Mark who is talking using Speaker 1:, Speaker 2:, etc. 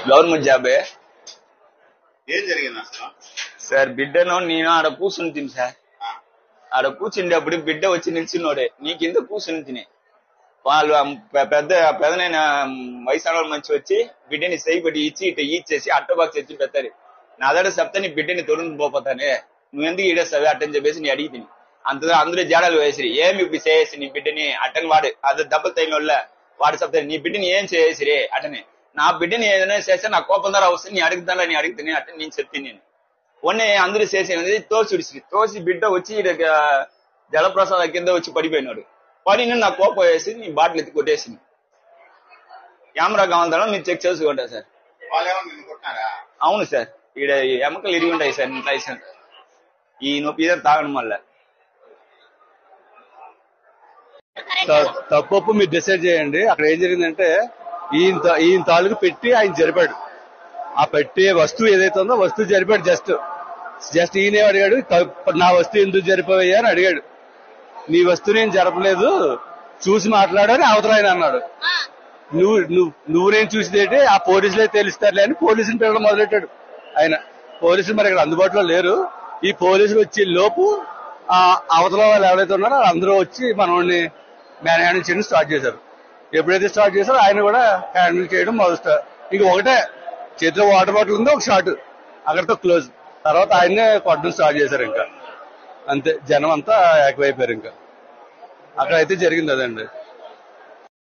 Speaker 1: Government జాబే.
Speaker 2: ఏం జరిగింది అసలు?
Speaker 1: సార్ బిడ్డను నేను ఆడ కూర్చుని తిని సార్, ఆడ కూర్చుండేప్పుడు బిడ్డ వచ్చి నిల్చున్నోడే నీ కింద కూర్చుని తిని వాళ్ళు పెద్దనైన వయసు మంచి వచ్చి బిడ్డని సైబడి ఇచ్చి ఇట్లా ఇచ్చేసి అట్ట బాక్స్ ఎత్తి పెడతారు. నా దగ్గర చెప్తే నీ బిడ్డని తొడుగు పోతానే నువ్వెందుకు ఈడేస్తావే అట్టని చెప్పేసి నీ అడిగి తిని అందరూ జాడాలు వేసిరి. ఏమి ఇప్పుడు చేసి నీ బిడ్డని అట్టని వాడు అది దెబ్బలు తగిన వాళ్ళ వాడు చెప్తారు నీ బిడ్డని ఏం చేసిరే అటనే. నా బిడ్డని ఏదైనా చేస్తే నా కోపం ద్వారా వస్తుంది నీ అడుగుతాను నీ అడుగుతాను అట్ట నేను చెప్తాను. నేను మొన్నే అందరూ చేసేది తోసి బిడ్డ వచ్చి జలప్రసాద కింద వచ్చి పడిపోయినాడు. పడి నా కోపం వేసి నీ బాటిల్ ఎత్తి కొట్టేసింది. కెమెరా కావాలంటే మీరు చెక్ చేసుకుంటా సార్. అవును సార్, ఈడ ఎముకలు ఇరిగి ఉంటాయి సార్ ఇంట్లో. ఈ నొప్పి ఇదే తాగడం వల్ల.
Speaker 3: తప్పు మీరు డిసైడ్ చేయండి. అక్కడ ఏం జరిగిందంటే ఈయన తాలూకు పెట్టి ఆయన జరిపాడు. ఆ పెట్టే వస్తువు ఏదైతే ఉందో వస్తువు జరిపాడు. జస్ట్ ఈయనే అడిగాడు, నా వస్తువు ఎందుకు జరిపోయా అని అడిగాడు. నీ వస్తువు నేను జరపలేదు చూసి మాట్లాడని అవతల ఆయన అన్నాడు. నువ్వు నేను చూసేదేంటి ఆ పోలీసులే తెలుస్తారులే అని పోలీసుని పిల్లలు మొదలెట్టాడు ఆయన. పోలీసులు మరి ఇక్కడ అందుబాటులో లేరు. ఈ పోలీసులు వచ్చే లోపు అవతల వాళ్ళు ఎవరైతే ఉన్నారో అందరూ వచ్చి మనల్ని మ్యాన్ హ్యాండిల్ చేయడం స్టార్ట్ చేశారు. ఎప్పుడైతే స్టార్ట్ చేశారో ఆయన కూడా హ్యాండిల్ చేయడం మొదలు. ఇంక ఒకటే చేతిలో వాటర్ బాటిల్ ఉందో ఒక షాట్, అక్కడితో క్లోజ్. తర్వాత ఆయన్నే కొట్టడం స్టార్ట్ చేశారు. ఇంకా అంతే, జనం అంతా ఏకమైపోయారు. ఇంకా అక్కడైతే జరిగింది అదండి.